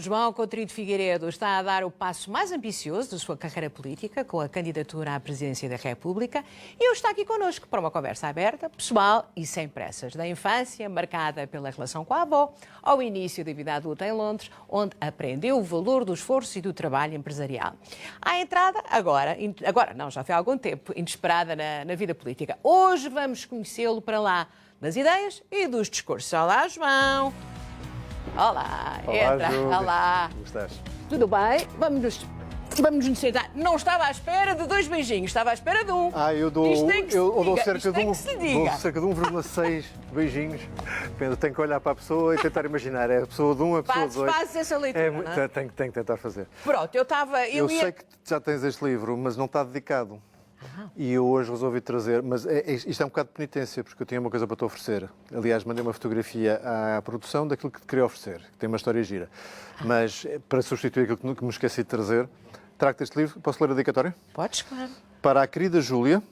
João Coutinho de Figueiredo está a dar o passo mais ambicioso da sua carreira política com a candidatura à presidência da República e hoje está aqui connosco para uma conversa aberta, pessoal e sem pressas, da infância marcada pela relação com a avó, ao início da vida adulta em Londres, onde aprendeu o valor do esforço e do trabalho empresarial. À entrada, agora não, já foi há algum tempo, inesperada na vida política. Hoje vamos conhecê-lo para lá das ideias e dos discursos. Olá, João! Olá, entra, Júlia. olá. Como estás? Tudo bem? Vamos nos sentar. Não estava à espera de 2 beijinhos, estava à espera de um. Eu dou, Isto tem que se eu dou diga, cerca isto de tem que se diga. dou cerca de 1,6 beijinhos. Depende, tenho que olhar para a pessoa e tentar imaginar. É a pessoa de um, a pessoa de dois. Fazes essa leitura, não é? Tenho que tentar fazer. Pronto, eu estava... Eu sei que já tens este livro, mas não está dedicado. E eu hoje resolvi trazer, mas isto é um bocado de penitência, porque eu tinha uma coisa para te oferecer. Aliás, mandei uma fotografia à produção daquilo que te queria oferecer, que tem uma história gira. Mas para substituir aquilo que me esqueci de trazer, trago-te este livro. Posso ler a dedicatória? Podes, claro. Para a querida Júlia,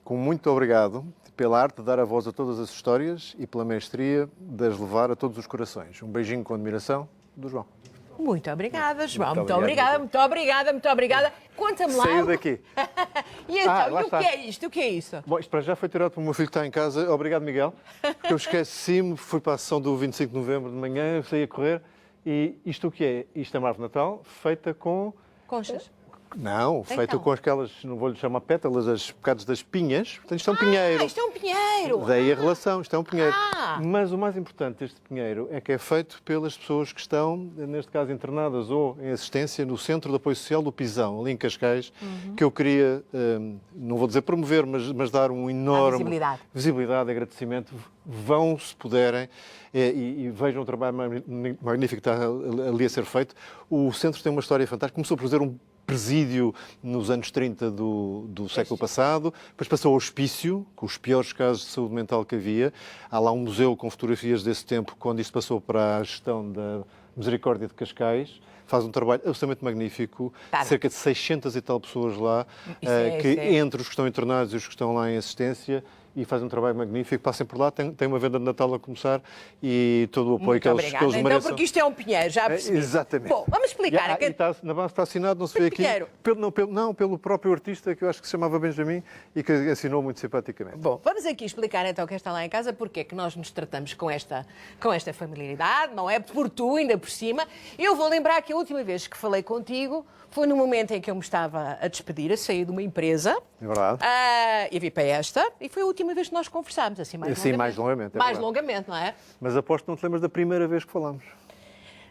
com muito obrigado pela arte de dar a voz a todas as histórias e pela mestria de as levar a todos os corações. Um beijinho com admiração do João. Muito obrigada, João. Muito Muito obrigado. muito obrigada. Conta-me lá. Saiu daqui. E então, lá e o está. que é isto? O que é isto? Bom, isto para já foi tirado pelo meu filho que está em casa. Obrigado, Miguel. Porque eu esqueci-me, fui para a sessão do 25 de novembro de manhã, saí a correr. E isto o que é? Isto é uma árvore de Natal feita com... Conchas. Não, feita Então. com aquelas, não vou-lhe chamar pétalas, as bocados das pinhas. Portanto, isto é um pinheiro. Isto é um pinheiro. Daí a relação, isto é um pinheiro. Ah. Mas o mais importante deste pinheiro é que é feito pelas pessoas que estão, neste caso, internadas ou em assistência no Centro de Apoio Social do Pisão, ali em Cascais, que eu queria, não vou dizer promover, mas dar um enorme... visibilidade, agradecimento. Vão, se puderem, e vejam o trabalho magnífico que está ali a ser feito. O centro tem uma história fantástica. Começou por ser um presídio nos anos 30 do século passado, depois passou ao hospício, com os piores casos de saúde mental que havia. Há lá um museu com fotografias desse tempo, quando isto passou para a gestão da Misericórdia de Cascais. Faz um trabalho absolutamente magnífico, cerca de 600 e tal pessoas lá, entre os que estão internados e os que estão lá em assistência, e faz um trabalho magnífico. Passem por lá, tem uma venda de Natal a começar e todo o apoio que eles merecem. Então, porque isto é um pinheiro, já percebi. Exatamente. Bom, vamos explicar. Na base está assinado, não se vê aqui, pelo próprio artista, que eu acho que se chamava Benjamin, e que assinou muito simpaticamente. Bom, vamos aqui explicar então quem está lá em casa, porque é que nós nos tratamos com esta familiaridade, não é? Por tu, ainda por cima. Eu vou lembrar que a última vez que falei contigo foi no momento em que eu me estava a despedir, a sair de uma empresa. É verdade. E vi para esta, e foi a última vez que nós conversámos, assim mais longamente. Mais longamente. Mais longamente, não é? Mas aposto que não te lembras da primeira vez que falámos.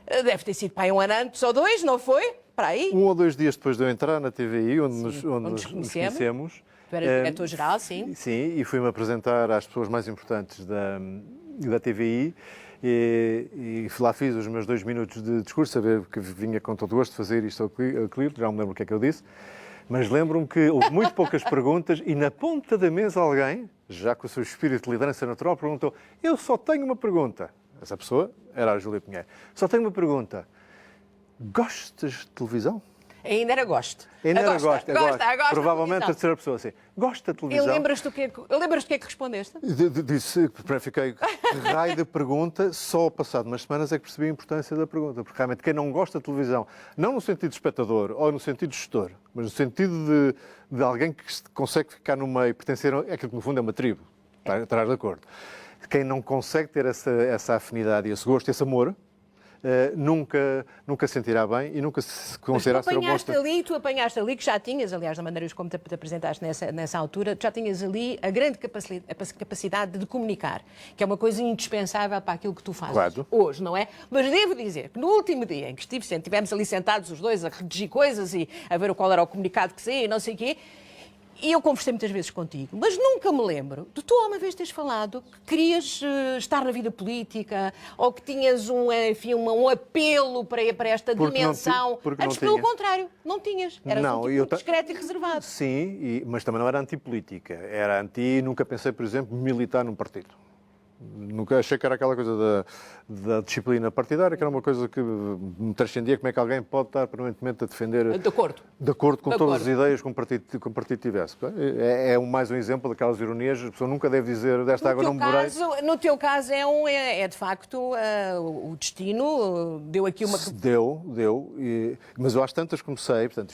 Deve ter sido para aí 1 ano antes ou 2, não foi? Para aí? 1 ou 2 dias depois de eu entrar na TVI, onde nos conhecemos. Tu eras diretor-geral, sim. Sim, e fui-me apresentar às pessoas mais importantes da TVI. E lá fiz os meus 2 minutos de discurso, saber que vinha com todo gosto fazer isto ou aquilo, já me lembro o que é que eu disse. Mas lembro-me que houve muito poucas perguntas e na ponta da mesa alguém, já com o seu espírito de liderança natural, perguntou: eu só tenho uma pergunta. Essa pessoa era a Júlia Pinheiro. Só tenho uma pergunta. Gostas de televisão? Ainda era gosto. Ainda era gosto. Gosta. Provavelmente a terceira pessoa assim. Gosta de televisão? E lembras-te do que é que respondeste? Disse, fiquei, que raio de pergunta, só passado umas semanas é que percebi a importância da pergunta, porque realmente quem não gosta de televisão, não no sentido de espectador ou no sentido de gestor, mas no sentido de alguém que consegue ficar no meio, pertencer a aquilo que no fundo é uma tribo, estarás de acordo. Quem não consegue ter essa afinidade e esse gosto, esse amor, nunca se sentirá bem e nunca se considerará ser um bom. Tu apanhaste ali, que já tinhas, aliás, da maneira como te apresentaste nessa altura, já tinhas ali a grande capacidade de comunicar, que é uma coisa indispensável para aquilo que tu fazes hoje, não é? Mas devo dizer que no último dia em que estivemos ali sentados os dois a redigir coisas e a ver qual era o comunicado que saía e não sei o quê, e eu conversei muitas vezes contigo, mas nunca me lembro de tu uma vez teres falado que querias estar na vida política ou que tinhas um apelo para esta dimensão. Antes, pelo contrário, não tinhas. Eras um tipo discreto e reservado. Sim, mas também não era antipolítica. Era nunca pensei, por exemplo, militar num partido. Nunca achei que era aquela coisa da disciplina partidária, que era uma coisa que me transcendia. Como é que alguém pode estar permanentemente a defender... De acordo. De acordo com todas as ideias que um partido tivesse. Mais um exemplo daquelas ironias. A pessoa nunca deve dizer desta água não me beberei. No teu caso é de facto o destino deu aqui uma... Deu. Mas eu às tantas comecei, portanto,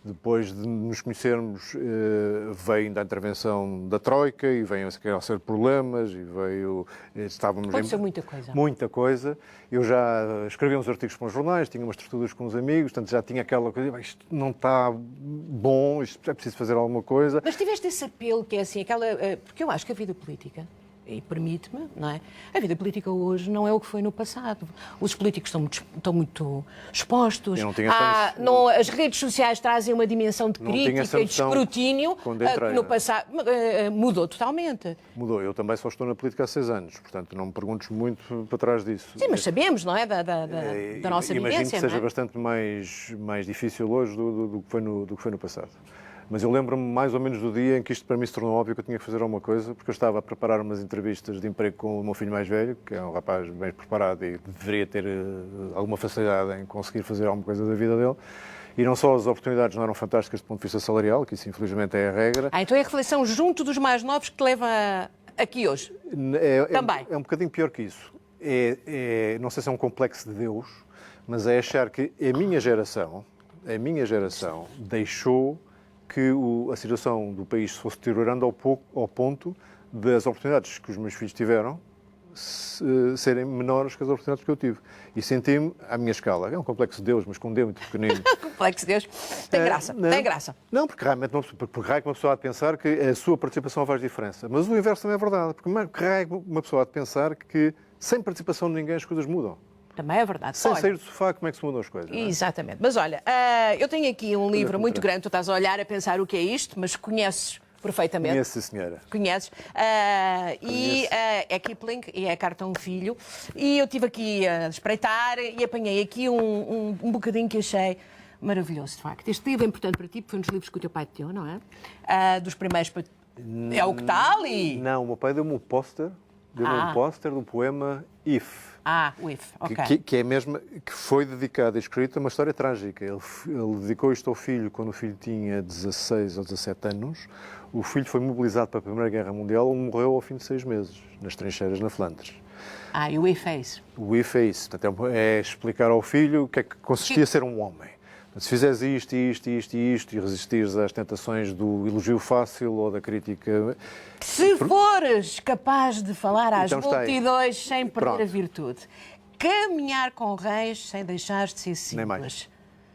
depois de nos conhecermos, veio ainda a intervenção da Troika e veio a ser problemas e estávamos... Aconteceu muita coisa. Muita coisa. Eu já escrevia uns artigos para os jornais, tinha umas tertulias com os amigos, portanto já tinha aquela coisa, isto não está bom, isto é preciso fazer alguma coisa. Mas tiveste esse apelo que é assim, porque eu acho que a vida política, e permite-me, não é? A vida política hoje não é o que foi no passado. Os políticos estão muito expostos. Eu não tinha as redes sociais trazem uma dimensão de crítica e de escrutínio que no passado mudou totalmente. Mudou. Eu também só estou na política há 6 anos, portanto não me perguntes muito para trás disso. Sim, mas sabemos, não é? Da nossa vivência. Imagino que seja bastante mais difícil hoje do que foi no passado. Mas eu lembro-me mais ou menos do dia em que isto para mim se tornou óbvio que eu tinha que fazer alguma coisa, porque eu estava a preparar umas entrevistas de emprego com o meu filho mais velho, que é um rapaz bem preparado e deveria ter alguma facilidade em conseguir fazer alguma coisa da vida dele. E não só as oportunidades não eram fantásticas do ponto de vista salarial, que isso infelizmente é a regra. Então é a reflexão junto dos mais novos que te leva aqui hoje? Também. É um bocadinho pior que isso. Não sei se é um complexo de Deus, mas é achar que a minha geração deixou que a situação do país se fosse deteriorando ao ponto das oportunidades que os meus filhos tiveram serem menores que as oportunidades que eu tive. E senti-me, à minha escala, é um complexo de Deus, mas com um Deus muito pequenino. Complexo de Deus. Tem graça, tem graça. Não, porque realmente uma pessoa há de pensar que a sua participação faz diferença. Mas o inverso também é verdade, porque uma pessoa há de pensar que sem participação de ninguém as coisas mudam. Também é verdade. Sem sair do sofá, como é que se mudam as coisas? Exatamente. Mas olha, eu tenho aqui um livro muito grande, tu estás a olhar a pensar o que é isto, mas conheces perfeitamente. Conheço, senhora. Conheces. E é Kipling e é Carta a um Filho. E eu estive aqui a espreitar e apanhei aqui um bocadinho que achei maravilhoso, de facto. Este livro é importante para ti, porque foi um dos livros que o teu pai te deu, não é? Dos primeiros... É o que está ali? Não, o meu pai deu-me um póster. Deu-me um póster do poema If. O If, ok. Que foi dedicado e escrito a uma história trágica. Ele dedicou isto ao filho quando o filho tinha 16 ou 17 anos. O filho foi mobilizado para a Primeira Guerra Mundial e morreu ao fim de 6 meses, nas trincheiras na Flandres. E o If é isso? O If é isso. Portanto, é explicar ao filho o que é que consistia ser um homem. Se fizeres isto e resistires às tentações do elogio fácil ou da crítica... Se fores capaz de falar às multidões sem perder a virtude, caminhar com reis sem deixares de ser simples,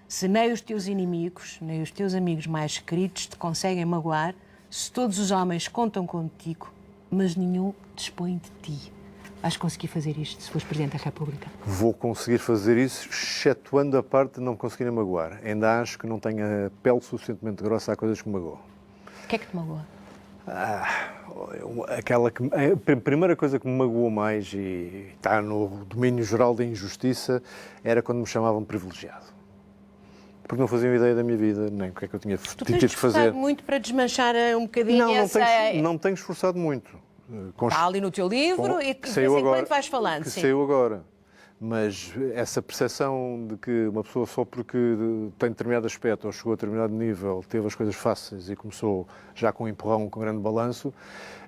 se nem os teus inimigos, nem os teus amigos mais queridos te conseguem magoar, se todos os homens contam contigo, mas nenhum dispõe de ti. Vais conseguir fazer isto se fores Presidente da República? Vou conseguir fazer isso, excetuando a parte de não me conseguirem magoar. Ainda acho que não tenho a pele suficientemente grossa a coisas que me magoam. O que é que te magoa? A primeira coisa que me magoou mais, e está no domínio geral da injustiça, era quando me chamavam privilegiado. Porque não faziam ideia da minha vida, nem o que é que eu tinha tido de fazer. Tu tens esforçado muito para desmanchar um bocadinho não me tenho esforçado muito. Está ali no teu livro e de vez em quando vais falando. Que saiu agora. Mas essa percepção de que uma pessoa só porque tem determinado aspecto ou chegou a determinado nível, teve as coisas fáceis e começou já com um empurrão, com um grande balanço,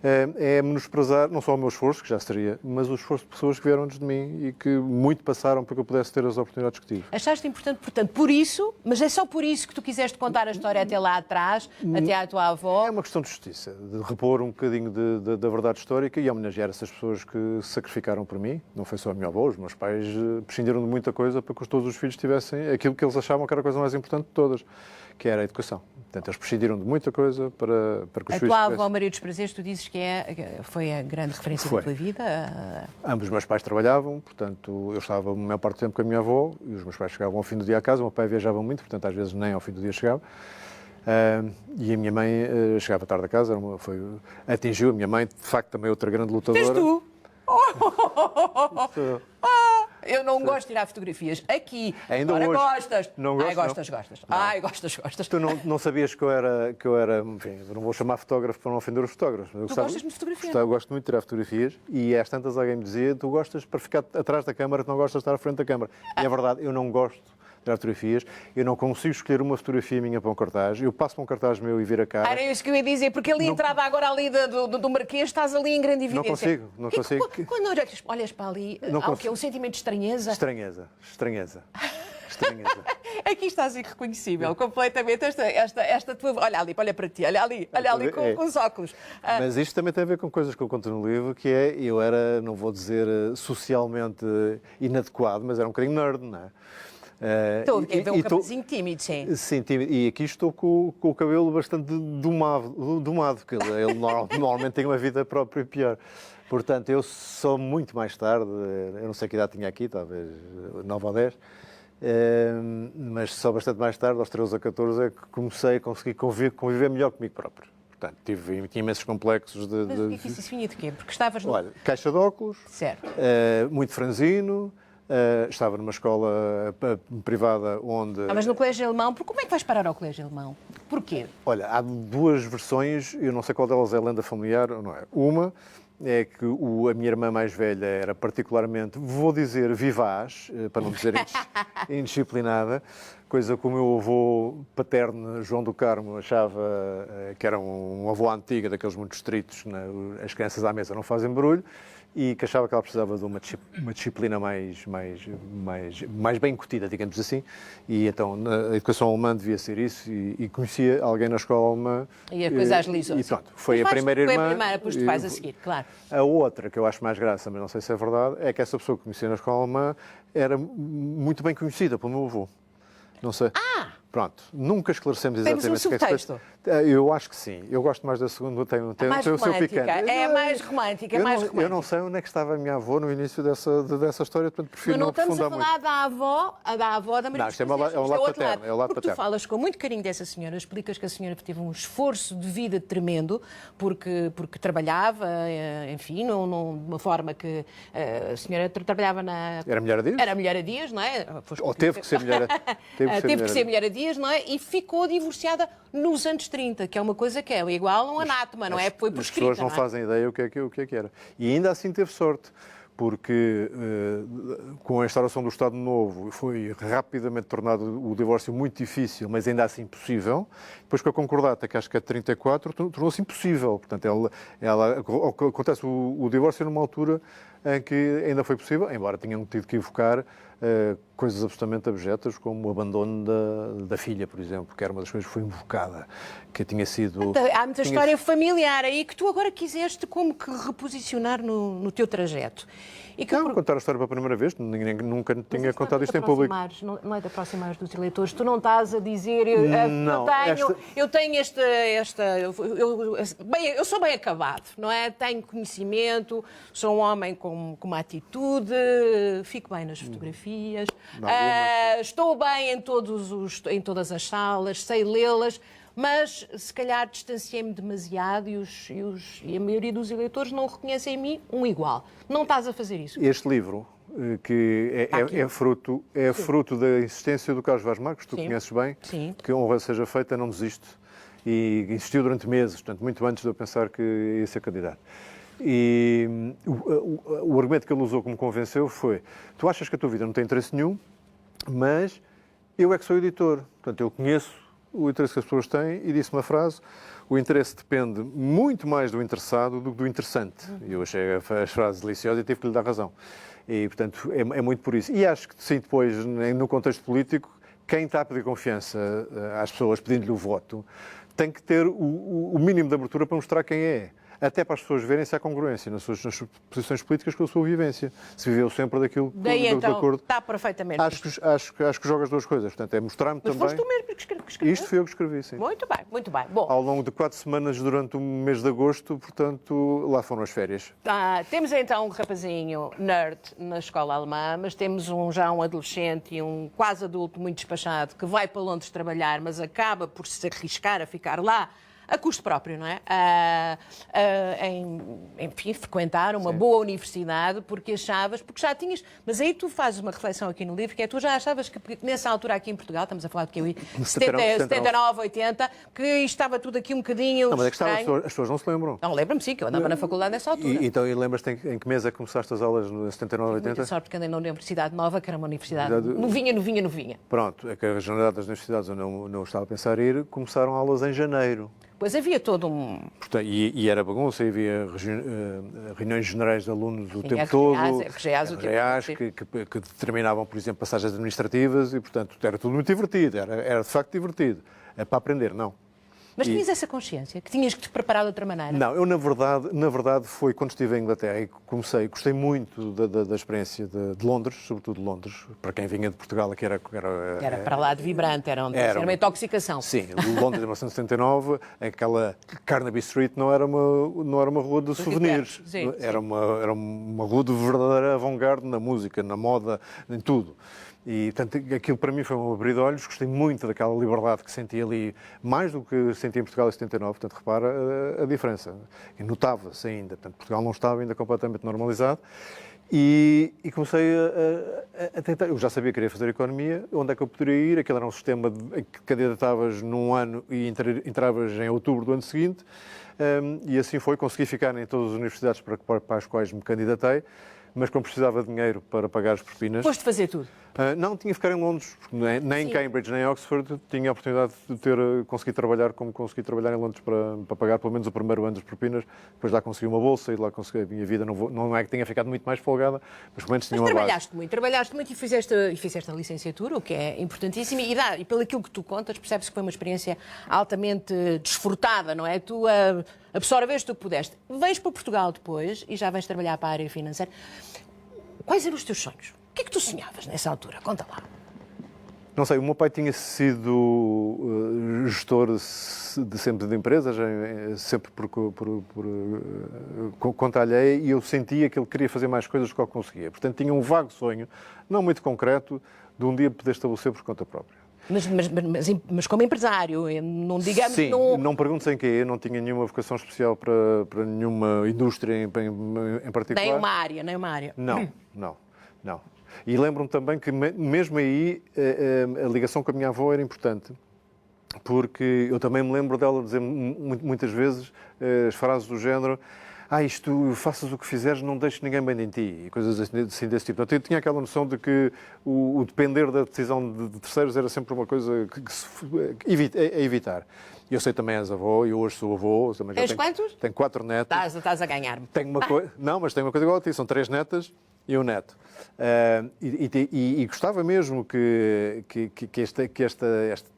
é menosprezar não só o meu esforço, que já seria, mas o esforço de pessoas que vieram antes de mim e que muito passaram para que eu pudesse ter as oportunidades que tive. Achaste importante, portanto, por isso, mas é só por isso que tu quiseste contar a história até lá atrás, até à tua avó? É uma questão de justiça, de repor um bocadinho da verdade histórica e homenagear essas pessoas que se sacrificaram por mim. Não foi só a minha avó, os meus pais prescindiram de muita coisa para que todos os filhos tivessem aquilo que eles achavam que era a coisa mais importante de todas, que era a educação. Portanto, eles prescindiram de muita coisa para que os filhos tivessem. A tua avó, Maria dos Prazeres, tu dizes que foi a grande referência da tua vida? Ambos os meus pais trabalhavam, portanto, eu estava a maior parte do tempo com a minha avó e os meus pais chegavam ao fim do dia a casa. O meu pai viajava muito, portanto, às vezes nem ao fim do dia chegava. E a minha mãe chegava tarde a casa, atingiu a minha mãe, de facto, também outra grande lutadora. Tens tu? Eu não gosto de tirar fotografias. Aqui. Ainda agora hoje. gostas. Não gosto, Ai, gostas. Não. Ai, gostas. Tu não sabias que eu era, enfim, não vou chamar fotógrafo para não ofender os fotógrafos. Tu gostas de fotografia? Eu gosto muito de tirar fotografias e às tantas alguém me dizia, tu gostas para ficar atrás da câmara, tu não gostas de estar à frente da câmara. E é verdade, eu não gosto de tirar fotografias, eu não consigo escolher uma fotografia minha para um cartaz, eu passo para um cartaz meu e viro a cara. Era isso que eu ia dizer, porque ali a entrada agora ali do Marquês, estás ali em grande evidência. Não consigo. Quando olhas para ali, há o quê? Um sentimento de estranheza? Estranheza. Aqui estás irreconhecível, completamente. Esta tua. Olha para ti, olha ali com os óculos. Mas isto também tem a ver com coisas que eu conto no livro, que é, eu era, não vou dizer socialmente inadequado, mas era um bocadinho nerd, não é? Estou a ver um cabezinho tímido, sim. Sim, tímido. E aqui estou com o cabelo bastante domado, porque ele normalmente tem uma vida própria pior. Portanto, eu só muito mais tarde, eu não sei que idade tinha aqui, talvez 9 ou 10, mas só bastante mais tarde, aos 13 ou 14, é que comecei a conseguir conviver melhor comigo próprio. Portanto, tinha imensos complexos de... Mas o que é que isso vinha de quê? Porque estavas no... Olha, caixa de óculos, certo. Muito franzino, estava numa escola privada onde... mas no colégio alemão, como é que vais parar ao colégio alemão? Porquê? Olha, há duas versões, eu não sei qual delas é lenda familiar ou não é. Uma é que a minha irmã mais velha era particularmente, vou dizer, vivaz, para não dizer indisciplinada, coisa que o meu avô paterno, João do Carmo, achava que era um avô antigo, daqueles muito estritos, as crianças à mesa não fazem barulho, e que achava que ela precisava de uma disciplina mais bem incutida, digamos assim, e então a educação alemã devia ser isso, e conhecia alguém na escola alemã. E a coisa agilizou-se. E pronto, foi a primeira irmã. Foi a primeira, depois tu vais a seguir, claro. A outra, que eu acho mais graça, mas não sei se é verdade, é que essa pessoa que conhecia na escola alemã era muito bem conhecida pelo meu avô. Não sei. Pronto, nunca esclarecemos exatamente o que é que se faz. Eu acho que sim. Eu gosto mais da segunda, tem o seu picante. É mais romântica, Eu não sei onde é que estava a minha avó no início dessa história, portanto prefiro não aprofundar muito. Mas não estamos a falar da avó da Maria. Não, isto é um lado paterno. É o lado porque tu falas com muito carinho dessa senhora, explicas que a senhora teve um esforço de vida tremendo, porque trabalhava, enfim, de uma forma que a senhora trabalhava na... Era mulher a dias? Era mulher a dias, não é? Ou teve que ser mulher a... Teve que ser mulher a dias, não é? E ficou divorciada nos anos 30, que é uma coisa que é igual a um anátema, não é? Foi por escrita. As pessoas não fazem ideia o que é que era. E ainda assim teve sorte, porque com a instauração do Estado Novo foi rapidamente tornado o divórcio muito difícil, mas ainda assim possível. Depois com a concordata, que acho que é de 34, tornou-se impossível. Portanto, acontece o divórcio numa altura em que ainda foi possível, embora tenham tido que invocar coisas absolutamente abjetas, como o abandono da filha, por exemplo, que era uma das coisas que foi invocada, que tinha sido... Há muita história familiar aí que tu agora quiseste como que reposicionar no teu trajeto. Contar a história pela primeira vez, ninguém nunca tinha contado isto em público. Não é de aproximar dos eleitores, tu não estás a dizer, eu tenho eu sou bem acabado, não é? Tenho conhecimento, sou um homem com uma atitude, fico bem nas fotografias, estou bem em todas as salas, sei lê-las, mas se calhar distanciei-me demasiado e a maioria dos eleitores não reconhecem em mim um igual. Não estás a fazer isso. Este livro, que é fruto da insistência do Carlos Vaz Marques, tu conheces bem, que a honra seja feita, não desiste. E insistiu durante meses, portanto, muito antes de eu pensar que ia ser candidato. E o argumento que ele usou que me convenceu foi: tu achas que a tua vida não tem interesse nenhum, mas eu é que sou editor. Portanto, eu conheço o interesse que as pessoas têm, e disse uma frase: o interesse depende muito mais do interessado do que do interessante. E eu achei as frases deliciosas e tive que lhe dar razão. E, portanto, é muito por isso. E acho que, sim, depois, no contexto político, quem está a pedir confiança às pessoas, pedindo-lhe o voto, tem que ter o mínimo de abertura para mostrar quem é. Até para as pessoas verem se há congruência nas suas posições políticas com a sua vivência. Se viveu sempre daquilo que então, de acordo. Está perfeitamente. Acho que joga as duas coisas. Portanto, é mostrar-me também. Mas foste tu mesmo que escreveste? Isto foi eu que escrevi, sim. Muito bem, muito bem. Bom, ao longo de 4 semanas durante o mês de agosto, portanto, lá foram as férias. Temos então um rapazinho nerd na escola alemã, mas temos já um adolescente e um quase adulto muito despachado que vai para Londres trabalhar, mas acaba por se arriscar a ficar lá a custo próprio, não é? Enfim, frequentar uma boa universidade porque já tinhas... Mas aí tu fazes uma reflexão aqui no livro, que é tu já achavas que nessa altura aqui em Portugal, estamos a falar de que 79, 80, que isto estava tudo aqui um bocadinho Não, mas é que estranho. as pessoas não se lembram. Não, lembro-me sim, que eu andava na faculdade nessa altura. Então, lembras-te em que mês é que começaste as aulas, no 79, 80? Muita sorte porque andei na Universidade Nova, que era uma universidade novinha. Pronto, é que a generalidade das universidades onde eu não estava a pensar ir, começaram aulas em janeiro. Pois havia todo um... Portanto, e era bagunça, havia reuniões generais de alunos o tempo todo, que determinavam, por exemplo, passagens administrativas e, portanto, era tudo muito divertido, era de facto divertido. É para aprender, não. Mas tinhas essa consciência, que tinhas que te preparar de outra maneira? Não, eu na verdade foi quando estive em Inglaterra e gostei muito da experiência de Londres, sobretudo de Londres, para quem vinha de Portugal, que era para lá de vibrante, era uma intoxicação. Sim, Londres de 1979, aquela Carnaby Street não era uma rua de souvenirs, era uma rua de verdadeira avant-garde na música, na moda, em tudo. E, portanto, aquilo para mim foi um abrir de olhos, gostei muito daquela liberdade que senti ali, mais do que senti em Portugal em 79, portanto, repara a diferença. E notava-se ainda, portanto, Portugal não estava ainda completamente normalizado. E comecei a tentar, eu já sabia que queria fazer economia, onde é que eu poderia ir, aquele era um sistema que candidatavas num ano e entravas em outubro do ano seguinte, e assim foi, consegui ficar em todas as universidades para as quais me candidatei, mas como precisava de dinheiro para pagar as propinas... Foste fazer tudo? Não, tinha que ficar em Londres, porque nem em Cambridge, nem em Oxford tinha a oportunidade de conseguir trabalhar como consegui trabalhar em Londres para pagar pelo menos o primeiro ano das propinas, depois lá consegui uma bolsa e lá consegui a minha vida, não é que tenha ficado muito mais folgada, mas pelo menos tinha uma base. Trabalhaste muito e fizeste a licenciatura, o que é importantíssimo, e pelo aquilo que tu contas, percebes que foi uma experiência altamente desfrutada, não é? Tu absorveste o que pudeste. Vens para Portugal depois e já vens trabalhar para a área financeira. Quais eram os teus sonhos? O que é que tu sonhavas nessa altura? Conta lá. Não sei, o meu pai tinha sido gestor de empresas, sempre por conta alheia, e eu sentia que ele queria fazer mais coisas do que eu conseguia. Portanto, tinha um vago sonho, não muito concreto, de um dia poder estabelecer por conta própria. Mas como empresário, não digamos... Sim, não perguntes em quê, eu não tinha nenhuma vocação especial para nenhuma indústria em particular. Nem uma área. Não. E lembro-me também que mesmo aí a ligação com a minha avó era importante, porque eu também me lembro dela dizer muitas vezes as frases do género: isto, faças o que fizeres, não deixes ninguém bem em ti, e coisas assim desse tipo. Portanto, eu tinha aquela noção de que o depender da decisão de terceiros era sempre uma coisa a evitar. Eu sei também és avó, eu hoje sou avô. Tens quantos? Tenho 4 netos. Estás a ganhar-me. Não, mas tenho uma coisa igual a ti, são 3 netas e um neto. E gostava mesmo que este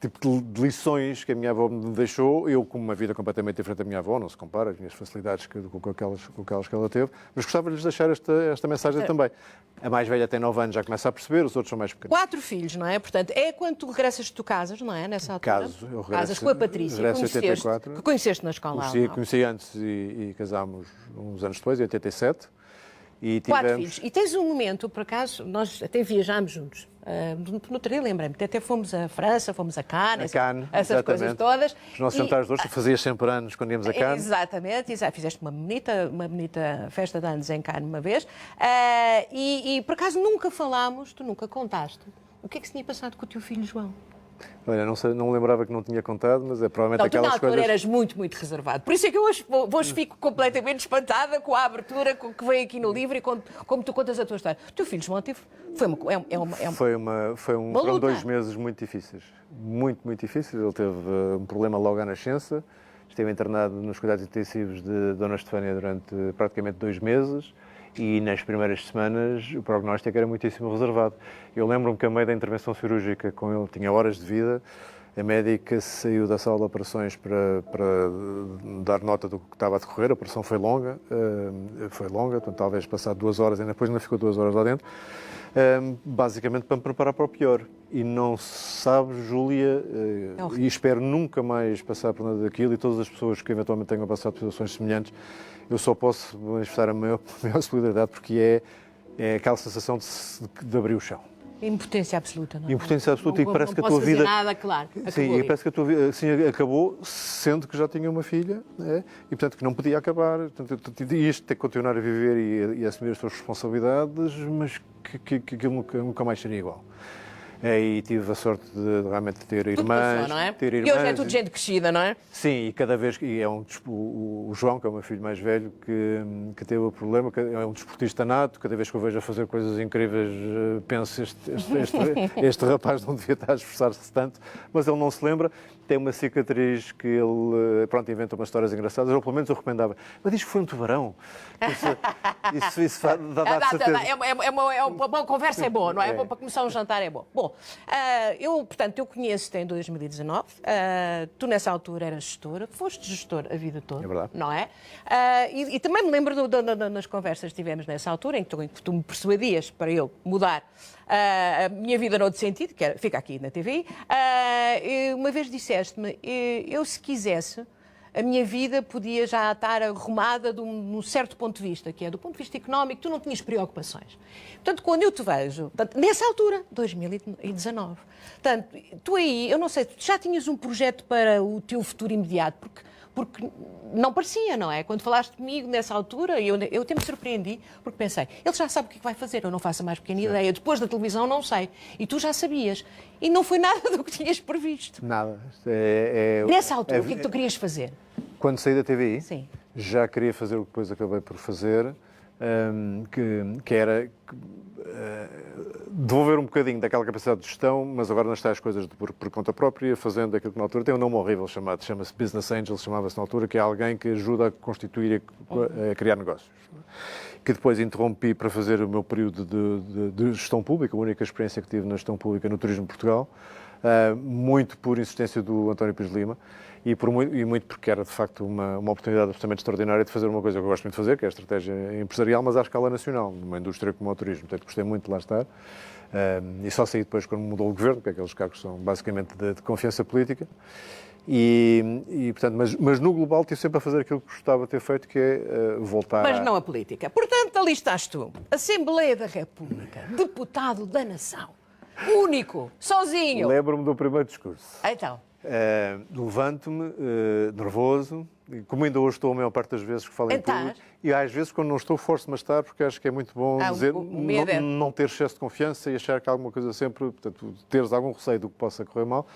tipo de lições que a minha avó me deixou, eu com uma vida completamente diferente da minha avó, não se compara, as minhas facilidades com aquelas que ela teve, mas gostava de lhes deixar esta mensagem também. A mais velha tem 9 anos, já começa a perceber, os outros são mais pequenos. 4 filhos, não é? Portanto, é quando tu regressas, tu casas, não é? Nessa altura. Eu regresso. Casas com a Patrícia, que conheceste na escola. Conheci antes e casámos uns anos depois, em 87. E 4 filhos. E tens um momento, por acaso, nós até viajámos juntos. No outro lembrei-me, até fomos à França, fomos a Cannes, essas coisas todas. Os nossos jantares de hoje, tu fazias sempre anos quando íamos a Cannes. Exatamente. Fizeste uma bonita festa de anos em Cannes uma vez. E por acaso nunca falámos, tu nunca contaste o que é que se tinha passado com o teu filho João. Olha, não me lembrava que não tinha contado, mas é provavelmente aquelas coisas... Tu na altura eras muito, muito reservado. Por isso é que eu hoje fico completamente espantada com a abertura que vem aqui no livro e como tu contas a tua história. O teu filho João foram 2 meses muito difíceis. Muito, muito difíceis. Ele teve um problema logo à nascença. Esteve internado nos cuidados intensivos de Dona Estefânia durante praticamente 2 meses. E nas primeiras semanas o prognóstico era muitíssimo reservado. Eu lembro-me que a meio da intervenção cirúrgica com ele tinha horas de vida, a médica saiu da sala de operações para dar nota do que estava a decorrer, a operação foi longa, portanto, talvez passado 2 horas, ainda ficou 2 horas lá dentro, basicamente para me preparar para o pior. E não sabes, Júlia, e espero nunca mais passar por nada daquilo, e todas as pessoas que eventualmente tenham passado por situações semelhantes, eu só posso manifestar a maior solidariedade, porque é aquela sensação de abrir o chão. Impotência absoluta, não é? Impotência absoluta, e parece que a tua Não vida... posso fazer nada, claro. Sim, e parece que a tua vida assim, acabou, sendo que já tinha uma filha, né? E portanto que não podia acabar. Portanto, isto ter que continuar a viver e assumir as suas responsabilidades, mas que nunca mais seria igual. E tive a sorte de realmente ter irmãs. Não é? Ter irmãs. E hoje é tudo gente crescida, não é? Sim, e cada vez que o João, que é o meu filho mais velho, que teve o problema, que é um desportista nato, cada vez que eu vejo a fazer coisas incríveis, penso este rapaz não devia estar a esforçar-se tanto, mas ele não se lembra. Tem uma cicatriz que ele, pronto, inventa umas histórias engraçadas, ou pelo menos eu recomendava. Mas diz que foi um tubarão. Isso dá certeza. Uma boa conversa é boa, não é? Para começar um jantar é bom. Bom, eu conheço-te em 2019. Tu, nessa altura, eras gestora. Foste gestor a vida toda. É verdade. Não é? E também me lembro nas conversas que tivemos nessa altura, em que tu me persuadias para eu mudar a minha vida noutro sentido, que era, fica aqui na TV. Uma vez disseste-me, eu se quisesse, a minha vida podia já estar arrumada de um certo ponto de vista, que é do ponto de vista económico, tu não tinhas preocupações. Portanto, quando eu te vejo, nessa altura, 2019, portanto, tu aí, eu não sei, tu já tinhas um projeto para o teu futuro imediato, porque não parecia, não é? Quando falaste comigo nessa altura, eu até me surpreendi, porque pensei, ele já sabe o que vai fazer, eu não faço a mais pequena ideia. Depois da televisão não sei. E tu já sabias. E não foi nada do que tinhas previsto. Nada. Nessa altura, o que é que tu querias fazer? Quando saí da TVI, Sim. já queria fazer o que depois acabei por fazer, que era devolver um bocadinho daquela capacidade de gestão, mas agora nas tais coisas por conta própria, fazendo aquilo que na altura tem um nome horrível chama-se Business Angel, chamava-se na altura, que é alguém que ajuda a constituir e a criar negócios. Que depois interrompi para fazer o meu período de gestão pública, a única experiência que tive na gestão pública no Turismo de Portugal, muito por insistência do António Pires Lima, e muito porque era, de facto, uma oportunidade absolutamente extraordinária de fazer uma coisa que eu gosto muito de fazer, que é a estratégia empresarial, mas à escala nacional, numa indústria como o turismo. Portanto, gostei muito de lá estar. E só saí depois quando mudou o governo, porque aqueles cargos são basicamente de confiança política. Portanto, mas no global tive sempre a fazer aquilo que gostava de ter feito, que é voltar... Mas não a política. Portanto, ali estás tu, Assembleia da República, deputado da Nação, único, sozinho. Lembro-me do primeiro discurso. Então... Levanto-me, nervoso, como ainda hoje estou a maior parte das vezes que falo em público, e às vezes quando não estou forço-me a estar, porque acho que é muito bom dizer, não ter excesso de confiança e achar que alguma coisa sempre, portanto, teres algum receio do que possa correr mal.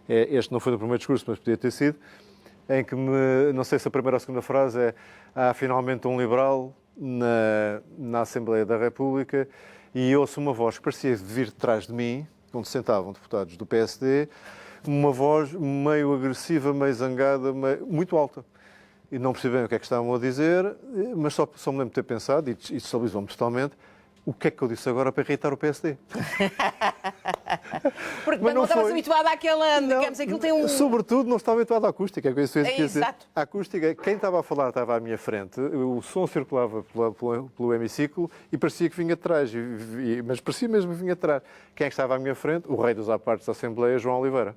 Este não foi o primeiro discurso, mas podia ter sido, em que não sei se a primeira ou a segunda frase é: há finalmente um liberal na Assembleia da República, e ouço uma voz que parecia vir de trás de mim, onde sentavam deputados do PSD, uma voz meio agressiva, meio zangada, muito alta. E não percebi bem o que é que estavam a dizer, mas só me lembro de ter pensado, e destabilizou-me totalmente, o que é que eu disse agora para irritar o PSD? Porque não estavas habituado àquela, digamos, aquilo tem um... Sobretudo não estava habituado à acústica, é que eu isso que dizer. Exato. A acústica, quem estava a falar estava à minha frente, o som circulava pelo hemiciclo e parecia que vinha de trás, mas parecia mesmo que vinha de trás. Quem é que estava à minha frente? O rei dos apartes da Assembleia, João Oliveira,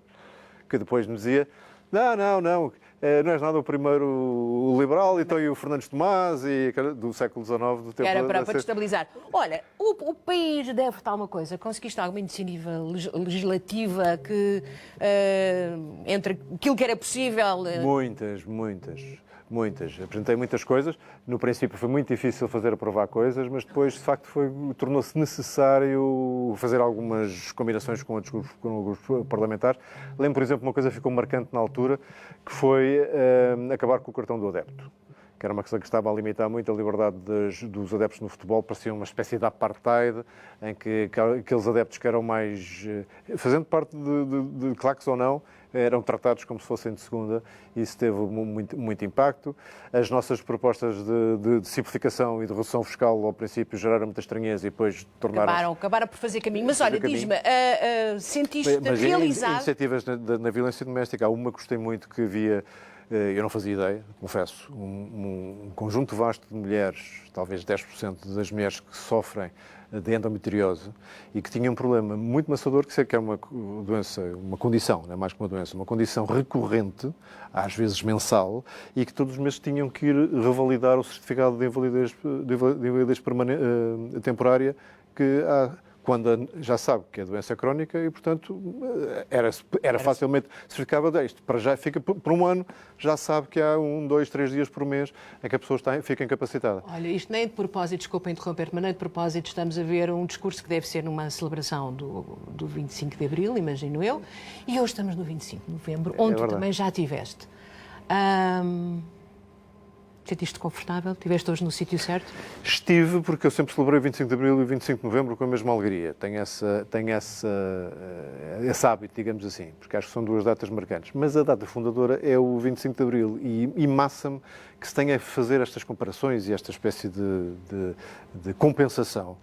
que depois me dizia: não és nada o primeiro liberal, então e o Fernandes Tomás, do século XIX, do tempo... Era para destabilizar. Olha, o país deve estar uma coisa, conseguiste alguma iniciativa legislativa que, entre aquilo que era possível... Muitas. Apresentei muitas coisas. No princípio foi muito difícil fazer aprovar coisas, mas depois, de facto, tornou-se necessário fazer algumas combinações com outros grupos parlamentares. Lembro, por exemplo, uma coisa que ficou marcante na altura, que foi acabar com o cartão do adepto, que era uma coisa que estava a limitar muito a liberdade dos adeptos no futebol. Parecia uma espécie de apartheid, em que aqueles adeptos que eram mais... fazendo parte de claques ou não, eram tratados como se fossem de segunda, e isso teve muito impacto. As nossas propostas de simplificação e de redução fiscal, ao princípio, geraram muita estranheza e depois tornaram... Acabaram por fazer caminho. Mas olha, diz-me, sentiste-te realizado... Iniciativas na violência doméstica, há uma que gostei muito, que havia... Eu não fazia ideia, confesso, um conjunto vasto de mulheres, talvez 10% das mulheres que sofrem de endometriose e que tinham um problema muito maçador, que é uma doença, uma condição, não é mais que uma doença, uma condição recorrente, às vezes mensal, e que todos os meses tinham que ir revalidar o certificado de invalidez temporária, que há quando já sabe que é doença crónica e, portanto, era facilmente se ficava disto. Para já fica por um ano, já sabe que há 1, 2, 3 dias por mês em que a pessoa fica incapacitada. Olha, isto nem de propósito, desculpa interromper-te, mas nem de propósito estamos a ver um discurso que deve ser numa celebração do 25 de Abril, imagino eu, e hoje estamos no 25 de Novembro, onde tu também já estiveste. Sentiste-te confortável? Estiveste hoje no sítio certo? Estive, porque eu sempre celebrei o 25 de Abril e o 25 de Novembro com a mesma alegria. Tenho esse hábito, digamos assim, porque acho que são 2 datas marcantes. Mas a data fundadora é o 25 de Abril e massa-me que se tenha a fazer estas comparações e esta espécie de compensação.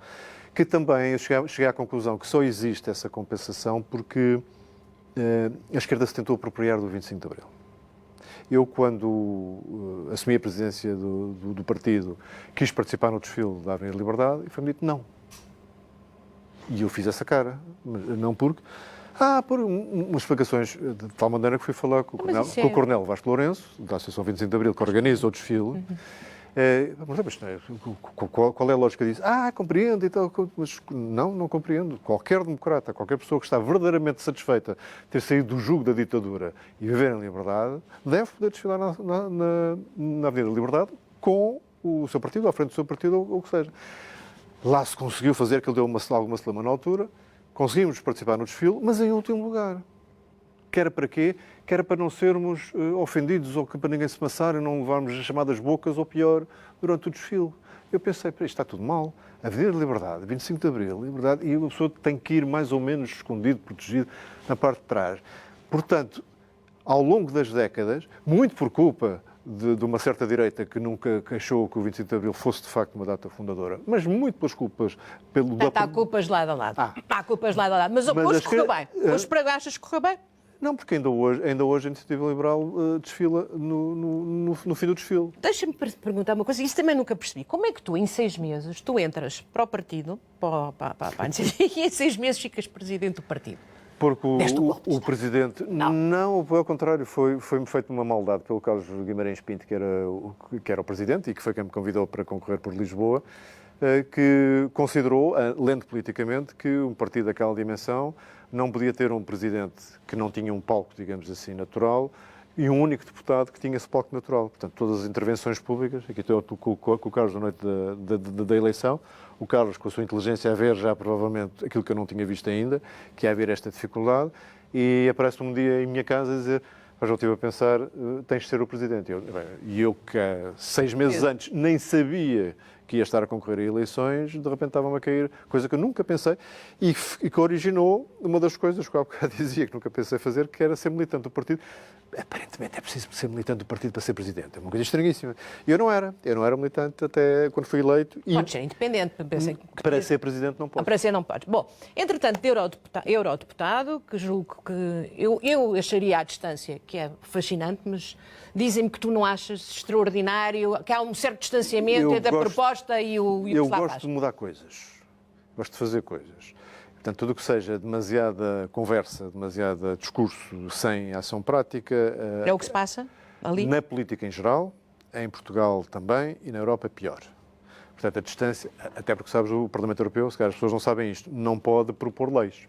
Que também eu cheguei à conclusão que só existe essa compensação porque a esquerda se tentou apropriar do 25 de Abril. Eu, quando assumi a presidência do partido, quis participar no desfile da Avenida Liberdade e foi-me dito não. E eu fiz essa cara, não porque... por umas explicações de tal maneira que fui falar com o Coronel Vasco Lourenço, da Associação 25 de Abril, que organiza o desfile. Qual é a lógica disso? Compreendo e tal. Mas não compreendo. Qualquer democrata, qualquer pessoa que está verdadeiramente satisfeita de ter saído do jugo da ditadura e viver em liberdade, deve poder desfilar na Avenida Liberdade com o seu partido, à frente do seu partido, ou o que seja. Lá se conseguiu fazer, que ele deu alguma celema na altura, conseguimos participar no desfile, mas em último lugar. Que era para quê? Que era para não sermos ofendidos ou que para ninguém se maçar e não levarmos as chamadas bocas ou pior durante o desfile. Eu pensei, isto está tudo mal. Avenida Liberdade, 25 de Abril, Liberdade, e uma pessoa tem que ir mais ou menos escondido, protegido, na parte de trás. Portanto, ao longo das décadas, muito por culpa de uma certa direita que nunca achou que o 25 de Abril fosse de facto uma data fundadora, mas muito pelas culpas... Há culpas de lado a lado. Há culpas de lado a lado. Mas hoje correu bem. Hoje achas que correu bem? Não, porque ainda hoje a Iniciativa Liberal desfila no fim do desfile. Deixa-me perguntar uma coisa, isso também nunca percebi. Como é que tu, em 6 meses, tu entras para o partido, para a Iniciativa, e em 6 meses ficas presidente do partido? Porque o presidente... Não, ao contrário, foi-me feito uma maldade pelo Carlos Guimarães Pinto, que era o presidente e que foi quem me convidou para concorrer por Lisboa, que considerou, lendo politicamente, que um partido daquela dimensão não podia ter um presidente que não tinha um palco, digamos assim, natural, e um único deputado que tinha esse palco natural. Portanto, todas as intervenções públicas, aqui estou com o Carlos na noite da eleição, o Carlos, com a sua inteligência, a ver já provavelmente aquilo que eu não tinha visto ainda, que é haver esta dificuldade, e aparece-me um dia em minha casa a dizer: já estive a pensar, tens de ser o presidente. E eu que há 6 meses antes nem sabia que ia estar a concorrer a eleições, de repente estava-me a cair, coisa que eu nunca pensei, e que originou uma das coisas que eu há bocado dizia que nunca pensei fazer, que era ser militante do partido. Aparentemente é preciso ser militante do partido para ser presidente. É uma coisa estranhíssima. E eu não era militante até quando fui eleito. Pode ser independente. Para ser presidente não pode. Para ser não pode. Bom, entretanto, de eurodeputado, que julgo que eu acharia à distância que é fascinante, mas dizem-me que tu não achas extraordinário, que há um certo distanciamento entre a proposta e o que eu se lá gosto faz. de mudar coisas. Gosto de fazer coisas. Portanto, tudo o que seja demasiada conversa, demasiado discurso sem ação prática... É o que se passa ali? Na política em geral, em Portugal também e na Europa pior. Portanto, a distância... Até porque, sabes, o Parlamento Europeu, se calhar as pessoas não sabem isto, não pode propor leis.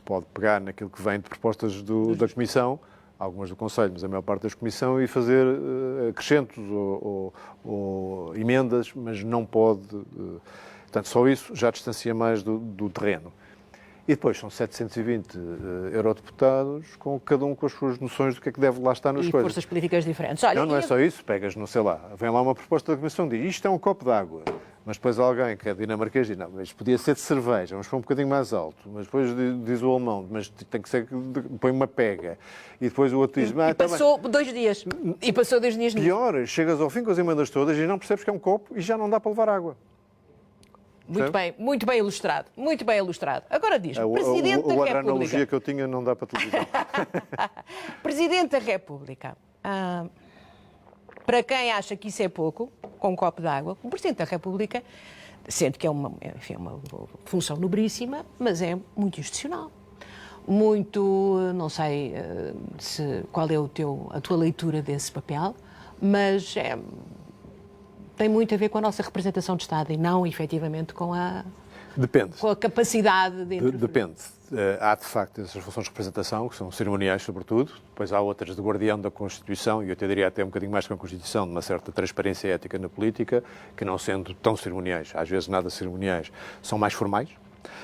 Pode pegar naquilo que vem de propostas da Comissão, algumas do Conselho, mas a maior parte da Comissão, e fazer acrescentos ou emendas, mas não pode... Portanto, só isso já distancia mais do terreno. E depois são 720 eurodeputados, com cada um com as suas noções do que é que deve lá estar nas coisas. E forças políticas diferentes. Olha, não é só isso. Pegas, não sei lá, vem lá uma proposta da Comissão, diz isto é um copo de água. Mas depois alguém que é dinamarquês diz, não, mas podia ser de cerveja, vamos pôr um bocadinho mais alto. Mas depois diz o alemão, mas tem que ser, põe uma pega. E depois o outro diz... E passou 2 dias. E passou 2 dias nisso. Pior, chegas ao fim com as emendas todas e não percebes que é um copo e já não dá para levar água. Muito bem ilustrado. Muito bem ilustrado. Agora diz-me, Presidente da República... A analogia que eu tinha não dá para televisão. Presidente da República. Para quem acha que isso é pouco, com um copo de água, o Presidente da República, sendo que é uma função nobríssima, mas é muito institucional. Muito, não sei qual é a tua leitura desse papel, mas tem muito a ver com a nossa representação de Estado e não, efetivamente, com a Depende. Com a capacidade de interferir? Depende. Há, de facto, essas funções de representação, que são cerimoniais, sobretudo. Depois há outras de guardião da Constituição, e eu até diria até um bocadinho mais que a Constituição, de uma certa transparência ética na política, que não sendo tão cerimoniais, às vezes nada cerimoniais, são mais formais.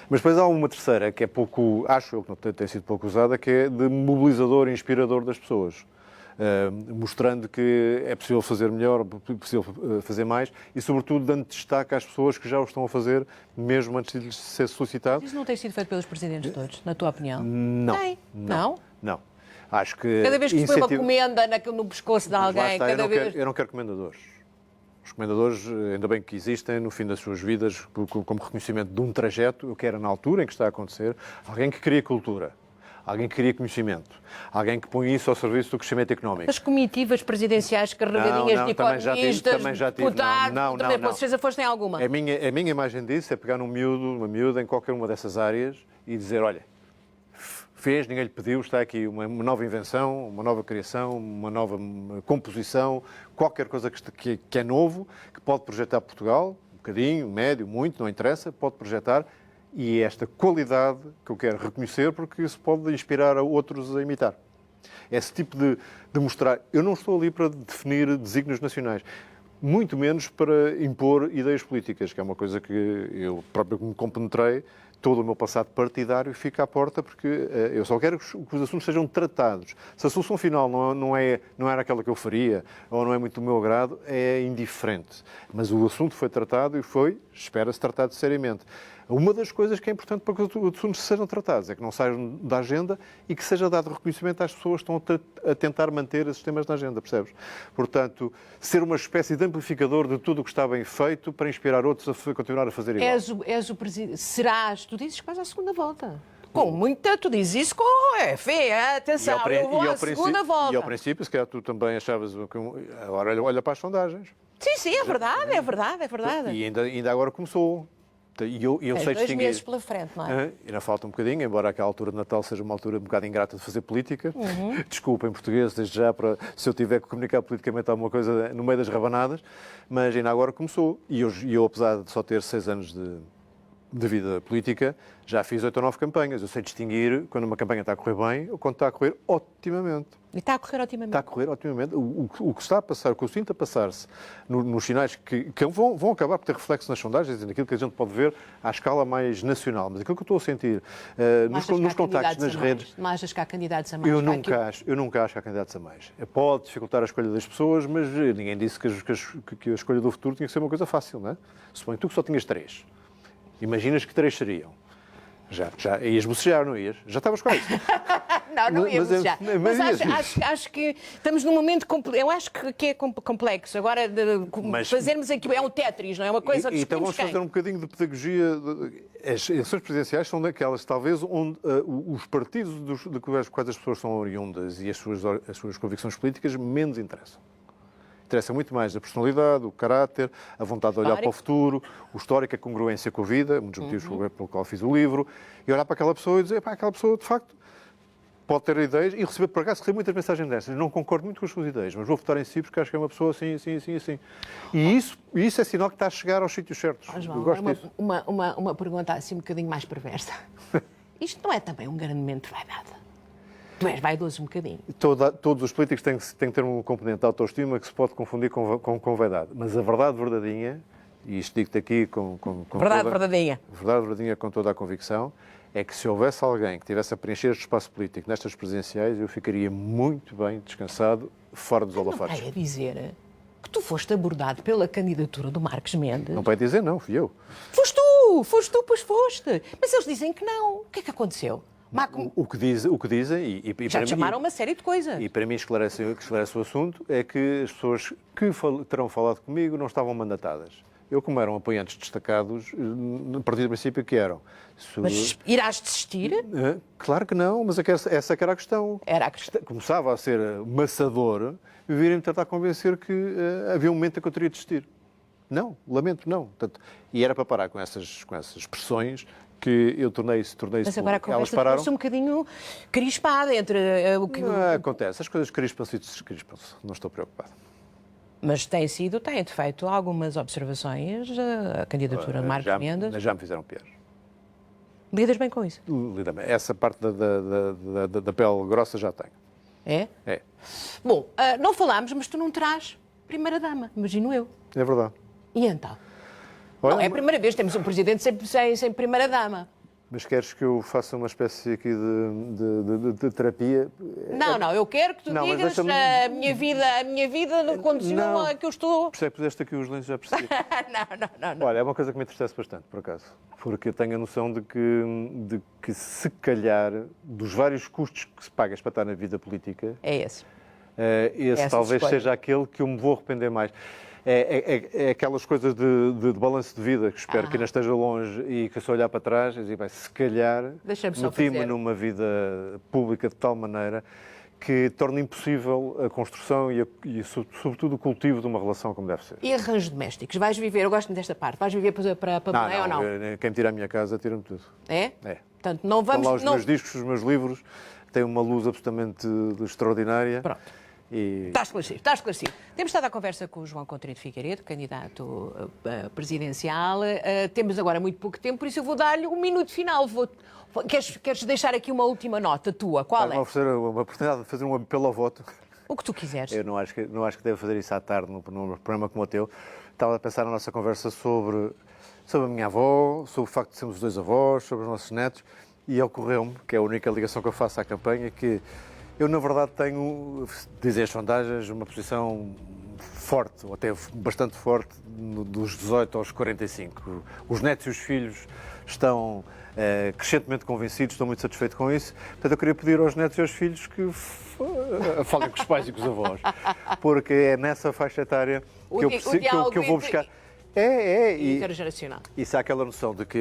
Mas depois há uma terceira, que é pouco, acho eu que não tem sido pouco usada, que é de mobilizador e inspirador das pessoas. Mostrando que é possível fazer melhor, é possível fazer mais e, sobretudo, dando destaque às pessoas que já o estão a fazer, mesmo antes de lhes ser solicitado. Isso não tem sido feito pelos presidentes todos, na tua opinião? Não. Tem. Não? Não. Acho que cada vez que se põe uma comenda no pescoço de alguém, cada vez... Eu não quero comendadores. Os comendadores, ainda bem que existem, no fim das suas vidas, como reconhecimento de um trajeto, eu quero, na altura em que está a acontecer, alguém que cria cultura. Alguém que cria conhecimento. Alguém que põe isso ao serviço do crescimento económico. As comitivas presidenciais, carregadinhas de economistas, deputados, também com certeza foste em alguma. A minha imagem disso é pegar um miúdo, uma miúda, em qualquer uma dessas áreas e dizer, olha, fez, ninguém lhe pediu, está aqui uma nova invenção, uma nova criação, uma nova composição, qualquer coisa que é novo, que pode projetar Portugal, um bocadinho, médio, muito, não interessa, pode projetar. E é esta qualidade que eu quero reconhecer, porque isso pode inspirar a outros a imitar. Esse tipo de mostrar... Eu não estou ali para definir desígnios nacionais, muito menos para impor ideias políticas, que é uma coisa que eu próprio me compenetrei. Todo o meu passado partidário fica à porta, porque eu só quero que os assuntos sejam tratados. Se a solução final não era aquela que eu faria, ou não é muito do meu agrado, é indiferente. Mas o assunto foi tratado e espera-se tratado seriamente. Uma das coisas que é importante para que os assuntos sejam tratados é que não saiam da agenda e que seja dado reconhecimento às pessoas que estão a tentar manter esses temas na agenda, percebes? Portanto, ser uma espécie de amplificador de tudo o que está bem feito para inspirar outros a continuar a fazer igual. És o presidente, tu dizes que vais à segunda volta. Com muita, tu dizes isso com fé, atenção, eu vou à segunda volta. E ao princípio, se calhar tu também achavas que... Agora olha para as sondagens. Sim, é verdade. E ainda agora começou. E eu sei 2 meses pela frente, não é? Ainda falta um bocadinho, embora aquela altura de Natal seja uma altura um bocado ingrata de fazer política. Desculpa em português, desde já, se eu tiver que comunicar politicamente alguma coisa no meio das rabanadas, mas ainda agora começou. E eu apesar de só ter 6 anos de vida política, já fiz 8 ou 9 campanhas. Eu sei distinguir quando uma campanha está a correr bem ou quando está a correr otimamente. E está a correr otimamente? Está a correr otimamente. O que está a passar, o que eu sinto a passar-se nos sinais que vão acabar por ter reflexo nas sondagens e naquilo que a gente pode ver à escala mais nacional. Mas aquilo que eu estou a sentir nos contactos, nas redes... Não achas que há candidatos a mais? Eu nunca acho que há candidatos a mais. Pode dificultar a escolha das pessoas, mas ninguém disse que a escolha do futuro tinha que ser uma coisa fácil, não é? Suponho tu que só tinhas 3. Imaginas que 3 seriam. Já ias bocejar, não ias? Já estavas com isso. Não ia bocejar. Mas acho que estamos num momento... Eu acho que é complexo. Agora, fazermos aqui... É um Tetris, não é? Uma coisa que então vamos fazer um bocadinho de pedagogia. As eleições presidenciais são daquelas, talvez, onde os partidos de quais as pessoas são oriundas e as suas convicções políticas menos interessam. Interessa muito mais a personalidade, o caráter, a vontade de olhar para o futuro, o histórico, a congruência com a vida, um dos motivos pelo qual fiz o livro, e olhar para aquela pessoa e dizer, aquela pessoa, de facto, pode ter ideias, e por acaso recebo muitas mensagens dessas, não concordo muito com as suas ideias, mas vou votar em si porque acho que é uma pessoa assim. E isso é sinal que está a chegar aos sítios certos. João, uma pergunta assim um bocadinho mais perversa. Isto não é também um grande momento de vaidade? Tu és vaidoso um bocadinho. Todos os políticos têm que ter um componente de autoestima que se pode confundir com vaidade. Mas a verdade verdadeira, e isto digo-te aqui com verdadeinha com toda a convicção, é que se houvesse alguém que tivesse a preencher este espaço político nestas presidenciais, eu ficaria muito bem descansado, fora dos holofotes. Não vai dizer que tu foste abordado pela candidatura do Marcos Mendes? Não vai dizer não, fui eu. Foste tu, pois foste. Mas eles dizem que não. O que é que aconteceu? O que dizem, e já te chamaram uma série de coisas. E para mim esclarece o assunto, é que as pessoas que terão falado comigo não estavam mandatadas. Eu, como eram apoiantes destacados, a partir do princípio que eram. Mas irás desistir? Claro que não, mas essa que era a questão. Era a questão. Começava a ser maçador e virem-me tentar convencer que havia um momento em que eu teria de desistir. Não, lamento, não. Portanto, e era para parar com essas pressões que eu tornei-se Mas agora a conversa ficou-se um bocadinho crispada entre o que... Não, acontece, as coisas crispam-se e descrispam-se, não estou preocupado. Mas tem feito algumas observações a candidatura de Marcos Mendes. Já me fizeram pior. Lidas bem com isso? Lida bem. Essa parte da pele grossa já tenho. É? É. Bom, não falámos, mas tu não terás primeira-dama, imagino eu. É verdade. E então? Olha, Não é a primeira vez que temos um presidente sem primeira-dama. Mas queres que eu faça uma espécie aqui de terapia? Não, eu quero que tu digas a minha vida não condicionou a que eu estou... Por isso é que puseste aqui os lenços, já percebi. Não. Olha, é uma coisa que me entristece bastante, por acaso. Porque eu tenho a noção de que se calhar, dos vários custos que se pagas para estar na vida política... É esse. Esse talvez seja aquele que eu me vou arrepender mais. É aquelas coisas de balanço de vida que espero que ainda esteja longe e que se olhar para trás e dizer, se calhar meti-me numa vida pública de tal maneira que torna impossível a construção e sobretudo o cultivo de uma relação como deve ser. E arranjos domésticos? Vais viver, eu gosto desta parte, vais viver para Belém ou não? Quem me tira a minha casa, tira-me tudo. É? É. Portanto, não vamos... Estão lá os meus discos, os meus livros, têm uma luz absolutamente extraordinária. Pronto. E... Está esclarecido. Temos estado à conversa com o João Coutinho de Figueiredo, candidato presidencial. Temos agora muito pouco tempo, por isso eu vou dar-lhe um minuto final. Queres deixar aqui uma última nota tua? Qual é? Vou oferecer uma oportunidade de fazer um apelo ao voto. O que tu quiseres. Eu não acho que deve fazer isso à tarde num programa como o teu. Estava a pensar na nossa conversa sobre a minha avó, sobre o facto de sermos dois avós, sobre os nossos netos, e ocorreu-me, que é a única ligação que eu faço à campanha, que eu, na verdade, tenho, dizem as sondagens, uma posição forte, ou até bastante forte, dos 18 aos 45. Os netos e os filhos estão crescentemente convencidos, estou muito satisfeito com isso. Portanto, eu queria pedir aos netos e aos filhos que falem com os pais e com os avós, porque é nessa faixa etária que eu vou buscar. Intergeracional. E se há aquela noção de que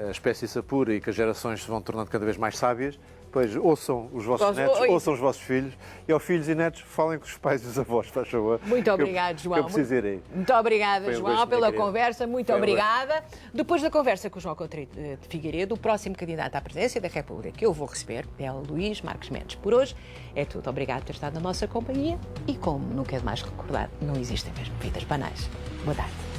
a espécie se apura e que as gerações se vão tornando cada vez mais sábias, pois ouçam os vossos netos, ouçam os vossos filhos, e aos filhos e netos falem com os pais e os avós, faz favor. Muito obrigado, João. Eu preciso ir aí. Muito obrigada, João, pela conversa. Muito obrigada. Depois da conversa com o João Coutinho de Figueiredo, o próximo candidato à presidência da República que eu vou receber é o Luís Marques Mendes. Por hoje é tudo. Obrigado por ter estado na nossa companhia e, como nunca é demais recordar, não existem mesmo vidas banais. Boa tarde.